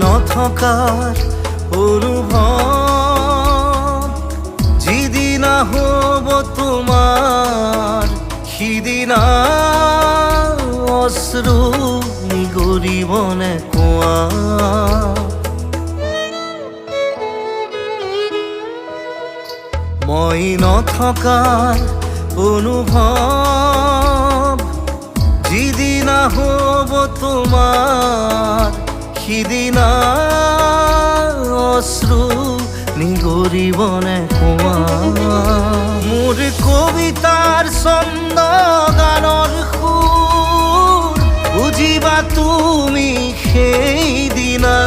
নথকাৰ অনুভৱ যিদিনা হ'ব তোমাৰ সিদিনা অশ্ৰু নিগৰিবনে কোৱা মই নথকাৰ অনুভৱ যিদিনা হ'ব তোমাৰ সিদিনা অশ্ৰু নিগৰিবনে কোৱা মোৰ কবিতাৰ ছন্দ গানৰ সুৰ বুজিবা তুমি সেইদিনা